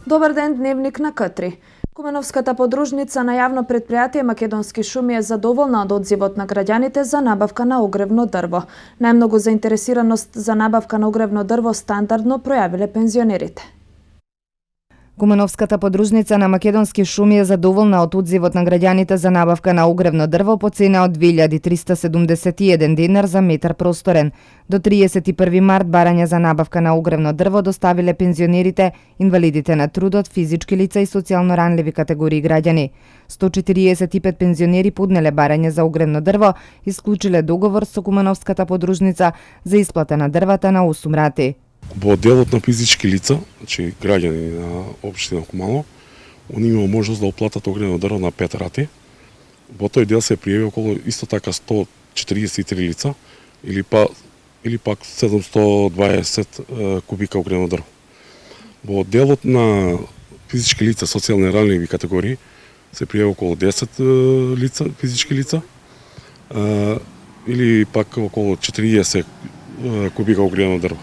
Добар ден, дневник на К3. Куменовската подружница на јавно предпријатие Македонски шуми е задоволна од одзивот на граѓаните за набавка на огревно дрво. Најмногу заинтересираност за набавка на огревно дрво стандардно пројавиле пензионерите. Куменовската подружница на Македонски шуми е задоволна од одзивот на граѓаните за набавка на огревно дрво по цена од 2371 динар за метар просторен. До 31 март барања за набавка на огревно дрво доставиле пензионерите, инвалидите на трудот, физички лица и социјално ранливи категории граѓани. 145 пензионери поднеле барање за огревно дрво и склучиле договор со Куменовската подружница за исплата на дрвата на 8 рати. Во делот на физички лица, значи граѓани на општина Куманово, они имаат можност да оплатат огревно дрво на 5 рати. Во тој дел се пријави околу исто така 143 лица или пак 720 кубика огревно дрво. Во делот на физички лица, социјално ранливи категории, се пријави околу 10 лица, физички лица, или пак околу 40 кубика огревно дрво.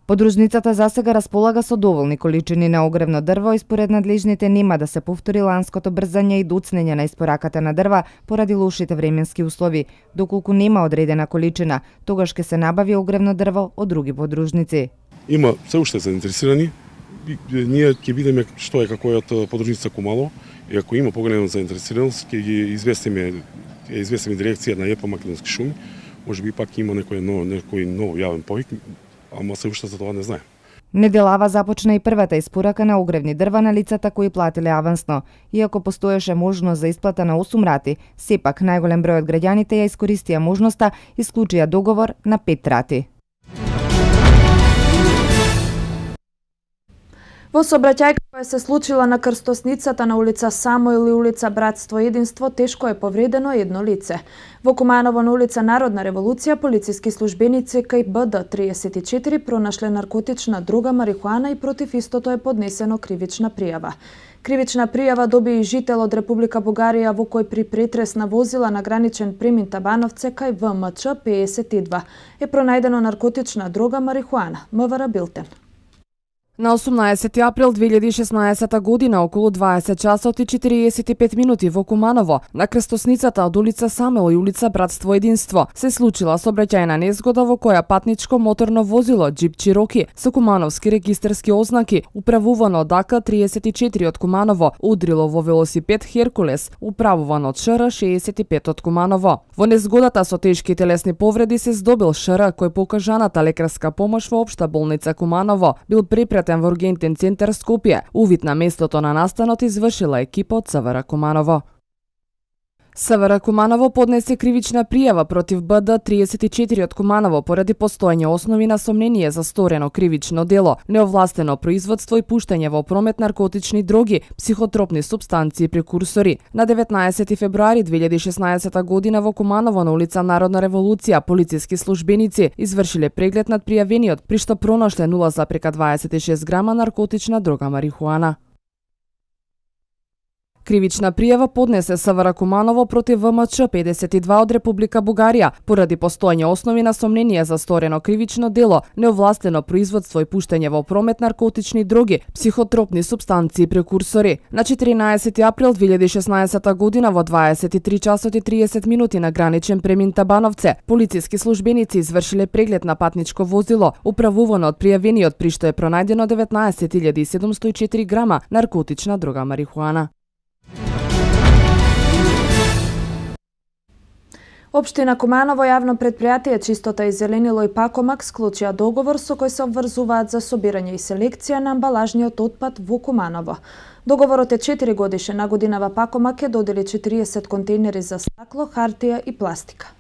Подружницата засега располага со доволни количини на огревно дрво и според надлежните нема да се повтори ланското брзање и доцнење на испораката на дрва поради лошите временски услови. Доколку нема одредена количина, тогаш ќе се набави огревно дрво од други подружници. Има се уште заинтересирани. Ние ќе видиме што е како е од подружница Куманово и ако има поголема заинтересираност ќе ги известиме дирекција на ЕПА Македонски шуми. Можеби пак има некој нов јавен повик, ама се уште за тоа не знаем. Неделава започна и првата испорака на огревни дрва на лицата кои платиле авансно. Иако постоеше можност за исплата на 8 рати, сепак најголем број од граѓаните ја искористија можноста и склучија договор на 5 рати. Во сообраќајка која се случила на крстосницата на улица Самоил и улица Братство и Единство, тешко е повредено едно лице. Во Куманово на улица Народна револуција полициски службеници кај БД-34 пронашле наркотична друга марихуана и против истото е поднесено кривична пријава. Кривична пријава доби и жител од Република Бугарија во кој при претрес на возила на граничен премин Табановце кај ВМЧ 52 е пронајдено наркотична друга марихуана. МВР Билтен. На 18 април 2016 година, околу 20 часот и 45 минути во Куманово, на крстосницата од улица Самел и улица Братство Единство, се случила сообраќајна незгода во која патничко моторно возило Джип Чироки со кумановски регистарски ознаки, управувано од АК-34 од Куманово, удрило во велосипед Херкулес, управуван од ШР-65 од Куманово. Во незгодата со тешки телесни повреди се здобил ШР, кој по укажаната лекарска помош во Општа болница Куманово бил препратен во ургентен центар Скопје. Увид на местото на настанот извршила екипа од СВР Куманово. СВР Куманово поднесе кривична пријава против БД-34 од Куманово поради постоење основи на сомнение за сторено кривично дело, неовластено производство и пуштање во промет наркотични дроги, психотропни супстанции и прекурсори. На 19 февруари 2016 година во Куманово на улица Народна револуција полициски службеници извршиле преглед над пријавениот, при што пронашле 0,26 грама наркотична дрога марихуана. Кривична пријава поднесе СВР Куманово против ВМЧ 52 од Република Бугарија поради постоење основи на сомнение за сторено кривично дело, неовластено производство и пуштање во промет наркотични дроги, психотропни супстанции и прекурсори. На 14 април 2016 година во 23 часот и 30 минути на граничен премин Табановце, полициски службеници извршиле преглед на патничко возило, управувано од пријавениот, при што е пронајдено 19.704 грама наркотична дрога марихуана. Општина Куманово јавно предпријатие Чистота и зеленило и Пакомак склучија договор со кој се обврзуваат за собирање и селекција на амбалажниот отпад во Куманово. Договорот е 4 годишен, на годинава Пакомак ќе додели 40 контейнери за стакло, хартија и пластика.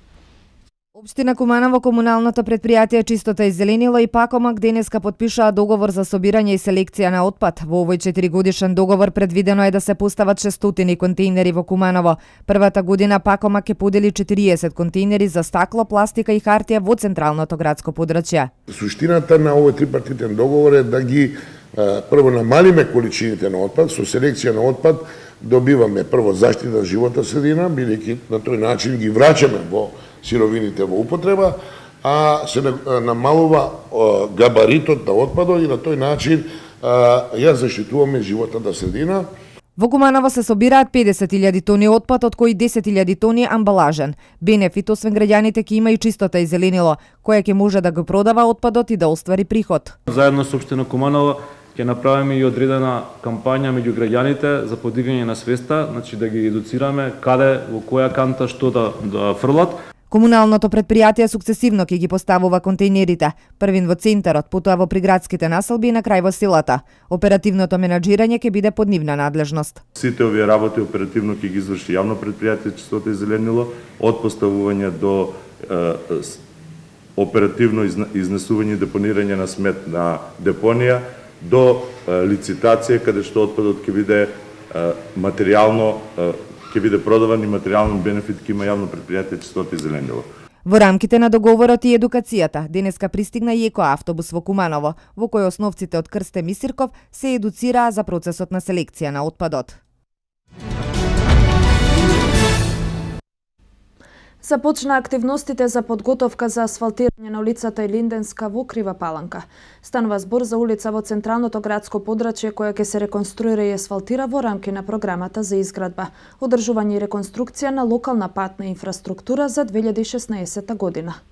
Општина Куманово, комуналното предпријатие Чистота и зеленило и Пакомак денеска подпишаа договор за собирање и селекција на отпад. Во овој 4 годишен договор предвидено е да се постават 600 контейнери во Куманово. Првата година Пакомак ќе подели 40 контейнери за стакло, пластика и хартија во централното градско подрачје. Суштината на овој трипартитен договор е да ги прво намалиме количините на отпад, со селекција на отпад добиваме прво заштита животна средина, бидејќи на тој начин ги враќаме во сировините во употреба, а се намалува габаритот на отпадот и на тој начин ја заштитуваме животната средина. Во Куманово се собираат 50.000 тони отпад, од кои 10.000 тони амбалажен. Бенефит освен граѓаните ќе има и чистота и зеленило, која ќе може да го продава отпадот и да оствари приход. Заедно со Општина Куманово ќе направиме и одредена кампања меѓу граѓаните за подигање на свеста, значи да ги едуцираме каде, во која канта што да фрлат. Комуналното предпријатие сукцесивно ќе ги поставува контејнерите, првин во центарот, потоа во приградските населби и на крај во силата. Оперативното менаџирање ќе биде под нивна надлежност. Сите овие работи оперативно ќе ги изврши јавно предпријатие Чистота и зеленило, од поставување до оперативно изнесување и депонирање на смет на депонија, до лицитација каде што отпадот ќе биде материјално ќе биде продаван и материјален бенефит ќе има јавно предпријатие Чистота и зеленило. Во рамките на договорот и едукацијата, денеска пристигна и екоавтобус во Куманово, во кој основците од Крстем и Сирков се едуцираа за процесот на селекција на отпадот. Започна активностите за подготовка за асфалтирање на улицата Илинденска во Крива Паланка. Станува збор за улица во централното градско подрачје која ќе се реконструира и асфалтира во рамки на програмата за изградба, одржување и реконструкција на локална патна инфраструктура за 2016 година.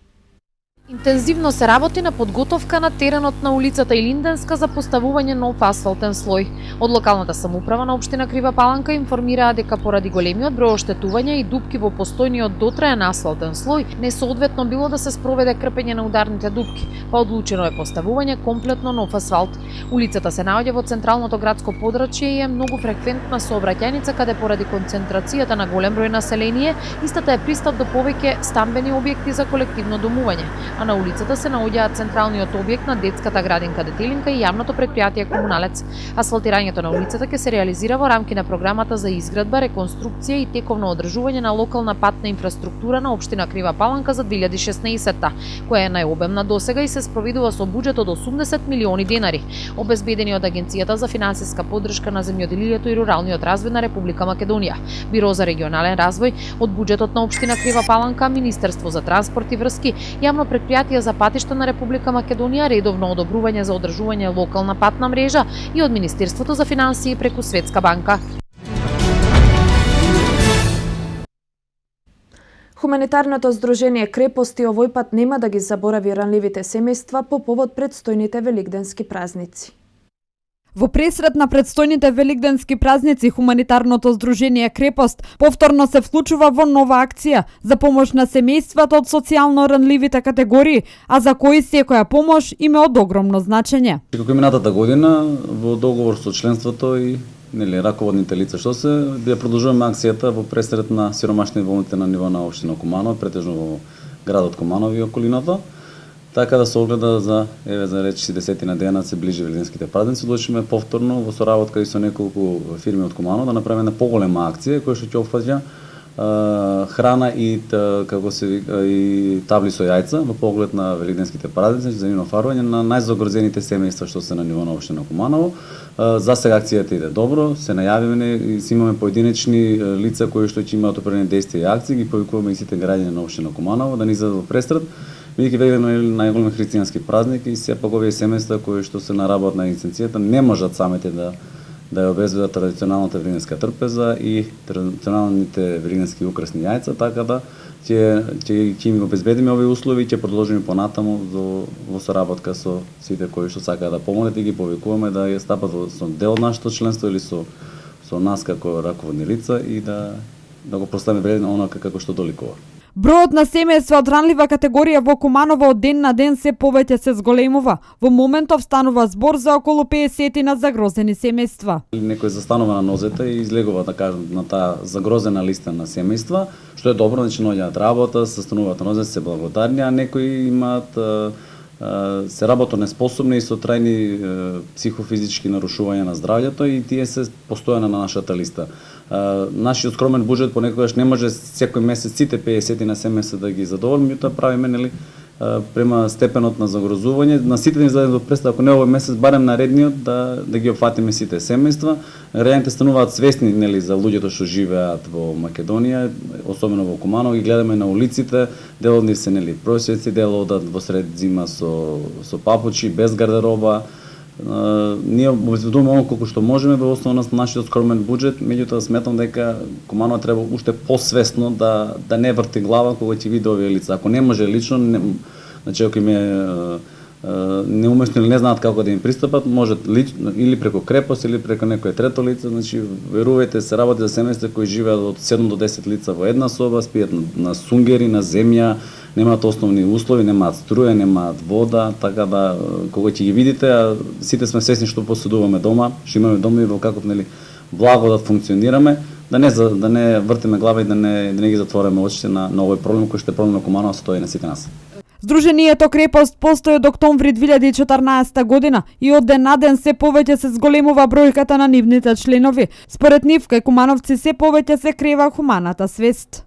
Интензивно се работи на подготовка на теренот на улицата Илинденска за поставување нов асфалтен слој. Од локалната самоуправа на општина Крива Паланка информираа дека поради големиот број оштетувања и дупки во постојниот дотраен асфалтен слој, несоодветно било да се спроведе крпење на ударните дупки, па одлучено е поставување комплетно нов асфалт. Улицата се наоѓа во централното градско подрачје и е многу фреквентна сообраќајница каде поради концентрацијата на голем број население, истата е пристап до повеќе стамбени објекти за колективно домување. А на улицата се наоѓаат централниот објект на детската градинка Детелинка и јавното предпријатие Комуналец. Асфалтирањето на улицата ќе се реализира во рамки на програмата за изградба, реконструкција и тековно одржување на локална патна инфраструктура на општина Крива Паланка за 2016-та, која е најобемна досега и се спроведува со буџет од 80 милиони денари, обезбедени од Агенцијата за финансиска поддршка на земјоделието и руралниот развој на Република Македонија, Биро за регионален развој, од буџетот на општина Крива Паланка, Министерство за транспорт и врски, јавно предпријатие за патишта на Република Македонија, редовно одобрување за одржување локална патна мрежа и од Министерството за финансии преку Светска банка. Хуманитарното здружение Крепости овој пат нема да ги заборави ранливите семејства по повод предстојните великденски празници. Во пресред на предстојните великденски празници, Хуманитарното здружение Крепост повторно се вклучува во нова акција за помош на семејствата од социјално ранливите категории, а за кои секоја помош им е од огромно значење. Како минатата година, во договор со членството и раководните лица што се, ја продолжуваме акцијата во пресред на сиромашни волните на ниво на општина Куманово, претежно во градот Куманово и околината. Така да се огледа за речи 10 дена се ближи великденските празници, одлучиме повторно во соработка и со неколку фирми од Куманово да направиме поголема акција која што ќе опфаќа храна и како се вика и табли со јајца во поглед на великденските празници за нивно фарување на најзагрозените семејства што се на ниво на општина Куманово. За сега акцијата иде добро, се најавивме и имаме поединечни лица кои што ќе имаат определени действија и акции, ги повикуваме и сите граѓани на општина Куманово да ни излезат во пресред. Бидејќи великден е најголем христијански празник и сепак овие семејства кои што се на работна лиценцијата не можат самите да ја обезбедат традиционалната великденска трпеза и традиционалните великденски украсни јајца, така да ќе им обезбедиме овие услови и ќе продолжиме понатаму во соработка со сите кои што сакаат да помогнат и ги повикуваме да ја стапат со дел од нашето членство или со нас како раководни лица и да го прославиме великден онака како што доликува. Бројот на семејства од ранлива категорија во Куманово од ден на ден се повеќе се зголемува. Во моментов станува збор за околу 50 на загрозени семејства. Некој застанува на нозете и излегува да кажем на таа загрозена листа на семејства, што е добро, значи наоѓаат работа, се стануваат на нозете, се благодарни, а некои имаат се работо неспособни и со трајни психофизички нарушувања на здравјето и тие се постојано на нашата листа. Нашиот скромен буџет понекогаш не може секој месец сите 50 на семејства да ги задоволиме, меѓутоа правиме према степенот на загрозување, на сите да ни зададеме представа, ако не овој месец, барем наредниот да ги опфатиме сите семејства. Граѓаните стануваат свесни за луѓето што живеат во Македонија, особено во Куманово, ги гледаме на улиците, дел од нив се просветци, дел одат во сред зима со папучи, без гардероба, Ние обезбедуваме оно колку што можеме во основа на нашиот скромен буџет, меѓутоа сметам дека Куманова треба уште посвесно да не врти глава кога ќе види овие лица. Ако не може лично, значи ако им е неумешно или не знаат како да им пристапат, може лично или преку крепост или преку некое трето лице, значи верувајте се работи за семејства кои живеат од 7 до 10 лица во една соба, спијат на сунгери, на земја, немаат основни услови, немаат струја, немаат вода, така да кога ќе ги видите, а сите сме свесни што поседуваме дома, што имаме дома и во каков благодат функционираме, да не вртиме глава и да не ги затвореме очите на овој проблем кој што е проблем на Куманова, стои на сите нас. Здруженијето Крепост постои од октомври 2014 година и од ден на ден се повеќе се зголемува бројката на нивните членови. Според нив, кај кумановци се повеќе се крева хуманата свест.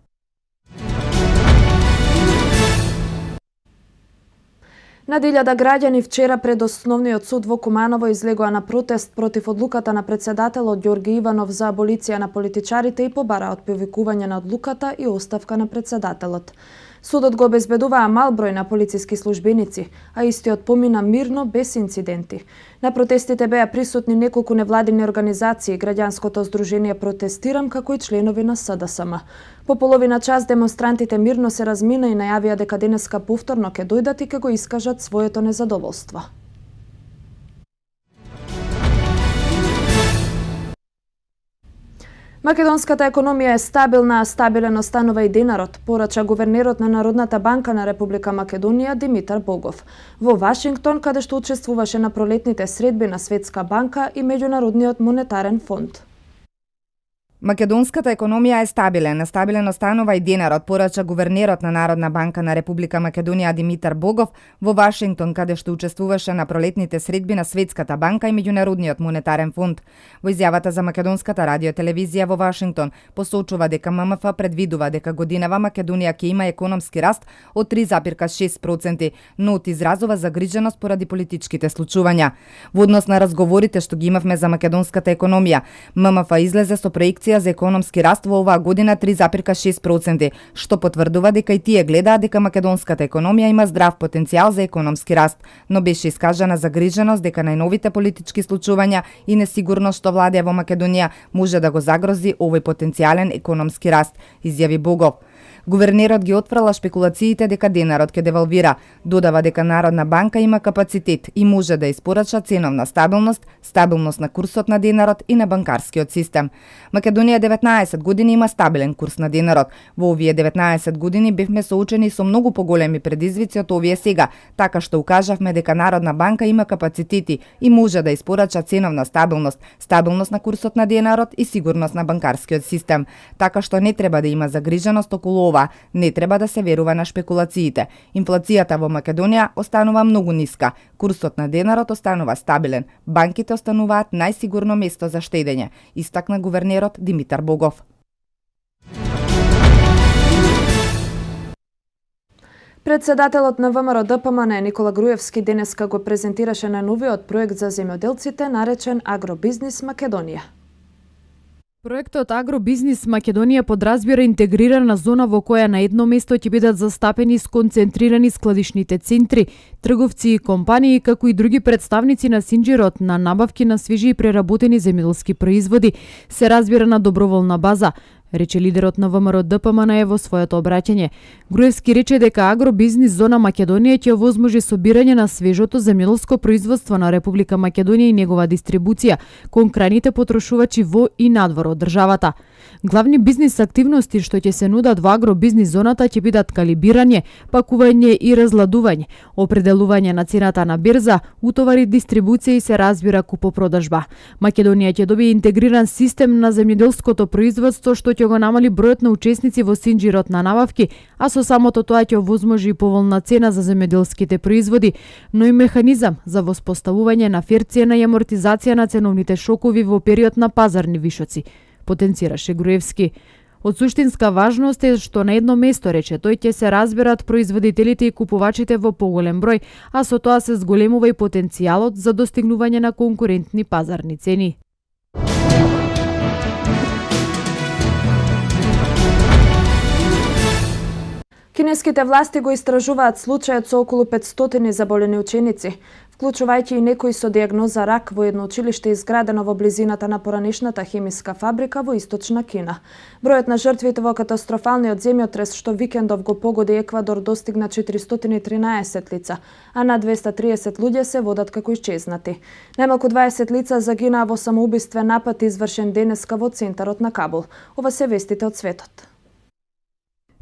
Над 1000 граѓани вчера пред Основниот суд во Куманово излегоа на протест против одлуката на председателот Ѓорги Иванов за аболиција на политичарите и побараат повикување на одлуката и оставка на председателот. Судот го обезбедуваа мал број на полициски службеници, а истиот помина мирно без инциденти. На протестите беа присутни неколку невладини организации, граѓанското здружение Протестирам, како и членови на СДСМ. По половина час демонстрантите мирно се размина и најавија дека денеска повторно ќе дојдат и ќе го искажат своето незадоволство. Македонската економија е стабилна, а стабилен останува и денарот, порача гувернерот на Народната банка на Република Македонија Димитар Богов во Вашингтон, каде што учествуваше на пролетните средби на Светска банка и Меѓународниот монетарен фонд. Македонската економија е стабилен, а стабилен останува и денарот, порача гувернерот на Народна банка на Република Македонија Димитар Богов во Вашингтон, каде што учествуваше на пролетните средби на Светската банка и Меѓународниот монетарен фонд. Во изјавата за Македонската радиотелевизија во Вашингтон посочува дека ММФ предвидува дека годинава Македонија ќе има економски раст од 3,6%, но изразува загриженост поради политичките случувања. Во однос на разговорите што ги имавме за македонската економија, ММФ излезе со проекција за економски раст во оваа година 3,6%, што потврдува дека и тие гледаат дека македонската економија има здрав потенцијал за економски раст, но беше искажана загриженост дека најновите политички случувања и несигурност што владеа во Македонија може да го загрози овој потенцијален економски раст, изјави Богов. Гувернерот ги отфрла шпекулациите дека денарот ќе девалвира, додава дека Народна банка има капацитет и може да испорача ценовна стабилност, стабилност на курсот на денарот и на банкарскиот систем. Македонија 19 години има стабилен курс на денарот. Во овие 19 години бевме соочени со многу поголеми предизвици од овие сега, така што укажавме дека Народна банка има капацитети и може да испорача ценовна стабилност, стабилност на курсот на денарот и сигурност на банкарскиот систем, така што не треба да има загриженост околу не треба да се верува на шпекулациите. Инфлацијата во Македонија останува многу ниска, курсот на денарот останува стабилен, банките остануваат најсигурно место за штедење, истакна гувернерот Димитар Богов. Председателот на ВМРО ДПМН Никола Груевски денеска го презентираше на новиот проект за земјоделците наречен Агробизнис Македонија. Проектот Агробизнис Македонија подразбира интегрирана зона во која на едно место ќе бидат застапени и сконцентрирани складишните центри, трговци и компании, како и други представници на синџирот на набавки на свежи и преработени земјоделски производи, се разбира на доброволна база, рече лидерот на ВМРО ДПМН во своето обраќање. Груевски рече дека Агробизнис зона Македонија ќе овозможи собирање на свежото земјоделско производство на Република Македонија и негова дистрибуција кон крајните потрошувачи во и надвор од државата. Главни бизнис активности што ќе се нудат во агробизнис зоната ќе бидат калибирање, пакување и разладување, определување на цената на берза, утовари, дистрибуција и се разбира купопродажба. Македонија ќе добие интегриран систем на земјоделското производство што ќе го намали бројот на учесници во синџирот на набавки, а со самото тоа ќе овозможи и поволна цена за земјоделските производи, но и механизам за воспоставување на фер цена и амортизација на ценовните шокови во период на пазарни вишоци, потенцираше Груевски. Од суштинска важност е што на едно место, рече тој, ќе се разберат производителите и купувачите во поголем број, а со тоа се зголемува и потенцијалот за достигнување на конкурентни пазарни цени. Кинеските власти го истражуваат случајот со околу 500 заболени ученици. вклучувајќи и некои со дијагноза рак во едно училиште изградено во близината на поранешната хемиска фабрика во источна Кина. Бројот на жртвите во катастрофалниот земјотрес што викендов го погоди Еквадор достигна 413 лица, а на 230 луѓе се водат како исчезнати. Најмалку 20 лица загинаа во самоубиствен напад извршен денеска во центарот на Кабул. Ова се вестите од светот.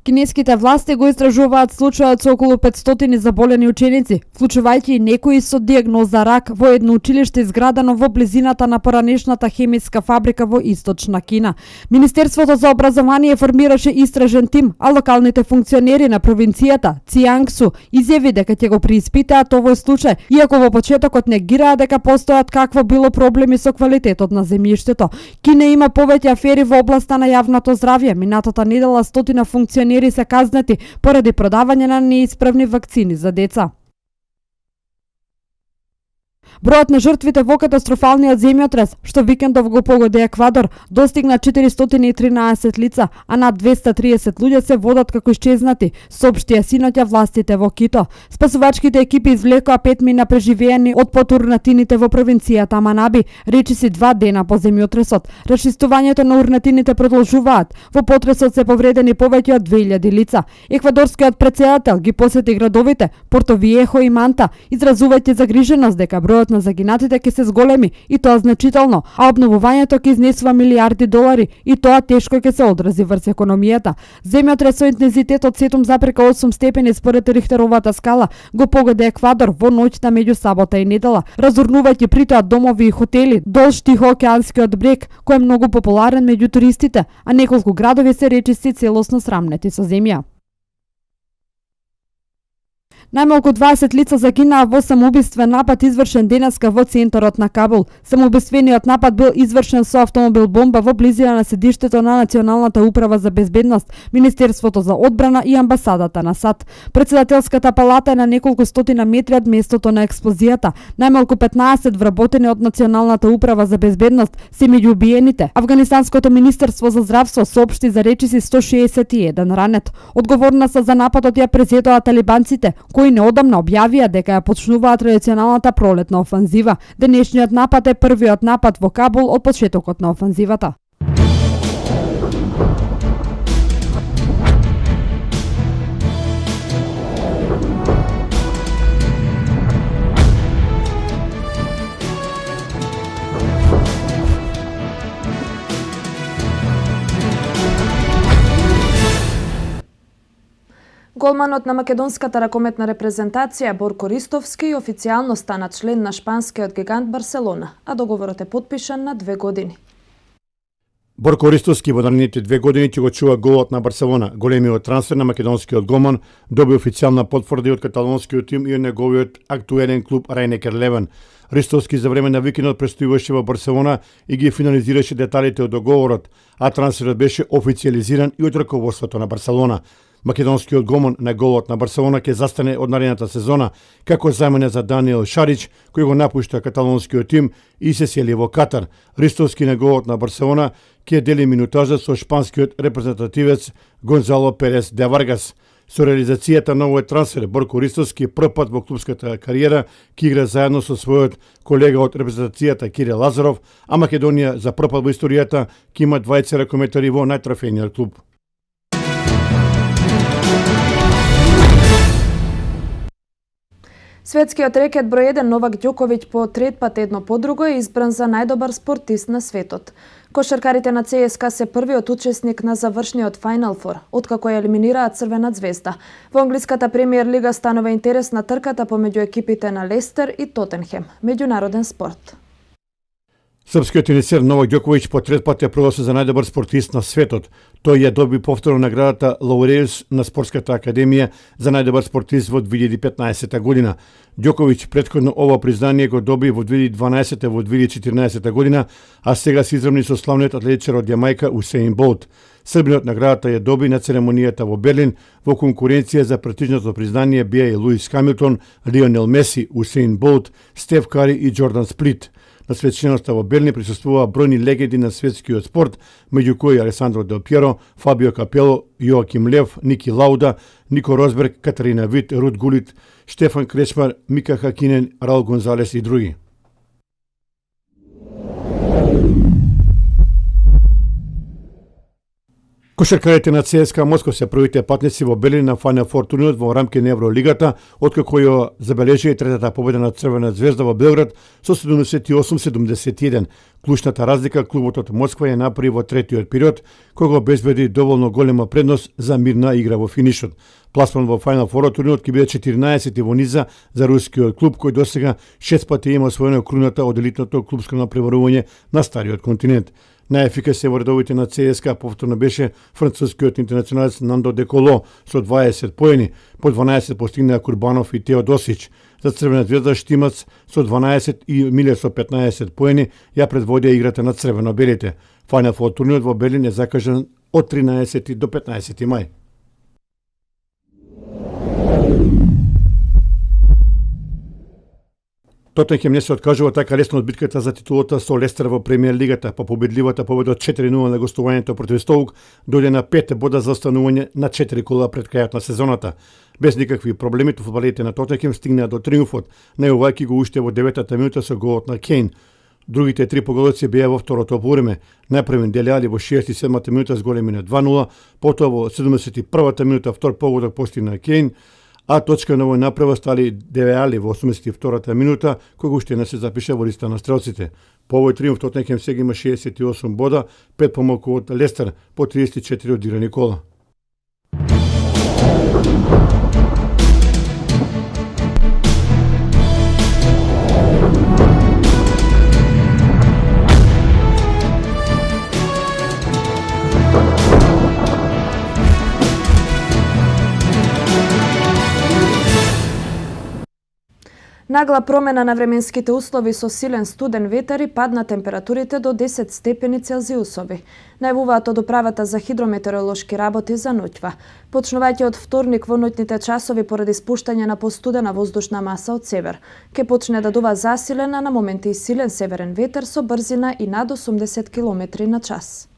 Кинеските власти го истражуваат случајот со околу 500 заболени ученици, вклучувајќи и некои со дијагноза рак во едно училиште изградено во близината на поранешната хемиска фабрика во источна Кина. Министерството за образование формираше истражен тим, а локалните функционери на провинцијата Цијангсу изјави дека ќе го преиспитаат овој случај, иако во почетокот негираа дека постојат какво било проблеми со квалитетот на земјиштето. Кина има повеќе афери во областа на јавното здравје. Минатата недела 100 функционери се казнати поради продавање на неисправни вакцини за деца. Бројот на жртвите во катастрофалниот земјотрес, што викендов го погоди Еквадор, достигна 413 лица, а над 230 луѓе се водат како исчезнати, соопштија синоќа властите во Кито. Спасувачките екипи извлекоа 5 мина преживеани од потурнатините во провинцијата Манаби, речиси 2 дена по земјотресот. Расчистувањето на урнатините продолжуваат. Во потресот се повредени повеќе од 2000 лица. Еквадорскиот претседател ги посети градовите Портовиехо и Манта, изразувајќи загриженост дека бројот на загинатите ќе се зголеми и тоа значително, а обновувањето ќе изнесува милиарди долари и тоа тешко ќе се одрази врз економијата. Земјотрес со интензитет од 7,8 степени според Рихтеровата скала го погоди Еквадор во ноќта меѓу сабота и недела, разурнувајќи при тоа домови и хотели долж Тихоокеанскиот брег, кој е многу популарен меѓу туристите, а неколку градови се речиси целосно срамнети со земја. Најмалку 20 лица загинаа во самоубиствен напад извршен денеска во центарот на Кабул. Самоубиствениот напад бил извршен со автомобил бомба во близина на седиштето на Националната управа за безбедност, Министерството за одбрана и амбасадата на САД. Председателската палата е на неколку стотина метри од местото на експлозијата. Најмалку 15 вработени од Националната управа за безбедност се меѓу убиените. Афганистанското министерство за здравство соопшти за речиси 161 ранет. Одговорноста за нападот ја презедоа талибанците, кои неодамна објавија дека ја почнуваат традиционалната пролетна офанзива. Денешниот напад е првиот напад во Кабул од почетокот на офанзивата. Голманот на македонската ракометна репрезентација Борко Ристовски официјално стана член на шпанскиот гигант Барселона, а договорот е потпишан на 2 години. Борко Ристовски во наредните 2 години ќе го чува голот на Барселона. Големиот трансфер на македонскиот голман доби официјална потврда и од каталонскиот тим и од неговиот актуелен клуб Рајнекер Левен. Ристовски за време на викендот престојуваше во Барселона и ги финализираше деталите од договорот, а трансферот беше официјализиран и од раководството на Барселона. Македонскиот голман на голот на Барселона ќе застане од наредната сезона како замене за Даниел Шарич, кој го напушта каталонскиот тим и се сели во Катар. Ристовски на голот на Барселона ќе дели минутажа со шпанскиот репрезентативец Гонзало Перес де Варгас. Со реализацијата на овој трансфер, Борко Ристовски прв пат во клубската кариера ќе игра заедно со својот колега од репрезентацијата Кирил Лазаров, а Македонија за прв пат во историјата ќе има двајца ракометари во најтрофејниот клуб. Светскиот рекет број 1 Новак Ѓоковиќ по трет пат едно по друго е избран за најдобар спортист на светот. Кошаркарите на ЦСКА се првиот учесник на завршниот Final Four, откако ја елиминираа Црвена звезда. Во англиската премиер лига станува интересна трката помеѓу екипите на Лестер и Тотенхем. Меѓународен спорт. Српскиот тенисер Новак Ѓоковиќ по трет пат ја прогласи за најдобар спортист на светот. Тој ја доби повторно наградата Лауреус на Спортската академија за најдобар спортист во 2015 година. Ѓоковиќ претходно ова признание го доби во 2012 во 2014 година, а сега се изравни со славниот атлетичар од Јамајка Усеин Болт. Србинот наградата ја доби на церемонијата во Берлин во конкуренција за престижното признание беа и Луис Хамилтон, Лионел Меси, Усеин Болт, Стеф Кари и Џордан Сплит. На свеченоста во Белини присуствуваа бројни легенди на светскиот спорт, меѓу кои Алесандро Дел Пиеро, Фабио Капело, Јоаким Лев, Ники Лауда, Нико Росберг, Катарина Вит, Рут Гулит, Штефан Кречмар, Мика Хакинен, Раул Гонзалес и други. Кошаркарите на ЦСКА Москва се првите патници во Белини на Final Four турнирот во рамки на Евролигата, откако ја забележи третата победа на Црвена звезда во Белград со 78-71. Клучната разлика клубот од Москва ја направи во третиот период, кога обезбеди доволно голема предност за мирна игра во финишот. Пласман во Final Four турнирот ќе биде 14 во низа за рускиот клуб, кој досега 6 пати има освоена круната од елитното клубско напреварување на стариот континент. Најефикасен во редовите на ЦСКА повторно беше францускиот интернационалец Нандо Де Коло со 20 поени, по 12 постигнаа Курбанов и Теодосич. За Црвена звезда Штимац со 12 и Милер со 15 поени ја предводија играта на црвено-белите. Final Four турнирот во Белин е закажан од 13 до 15 мај. Тотенхем не се откажува така лесно од битката за титулата со Лестер во премиер лигата. По победливата победа од 4-0 на гостувањето против Стоук дојде на 5 бода за останување на 4 кола пред крајот на сезоната. Без никакви проблеми фудбалерите на Тотенхем стигнаа до триумфот, најувајќи го уште во 9-та минута со голот на Кейн. Другите 3 поголоци беа во второто полувреме. Најпрвен Деле Али во 6 и 7-та минута зголеми на 2-0, потоа во 71-та минута втор погодок постигна Кейн, а точка на овој направа стали Деле Али во 82-та минута, кога уште не се запиша во листа на стрелците. По овој триумф Тотенхем сега има 68 бода, 5 помалку од Лестер, по 34 одиграни кола. Нагла промена на временските услови со силен студен ветер и падна температурите до 10 степени Целзиусови. Најавуваат од управата за хидрометеоролошки работи за ноќва. Почнувајќи од вторник во ноќните часови поради спуштање на постудена воздушна маса од север. Ке почне да дува засилен, а на моменти и силен северен ветер со брзина и над 80 км на час.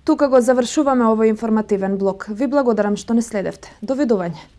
Тука го завршуваме овој информативен блок. Ви благодарам што не следевте. Довидување.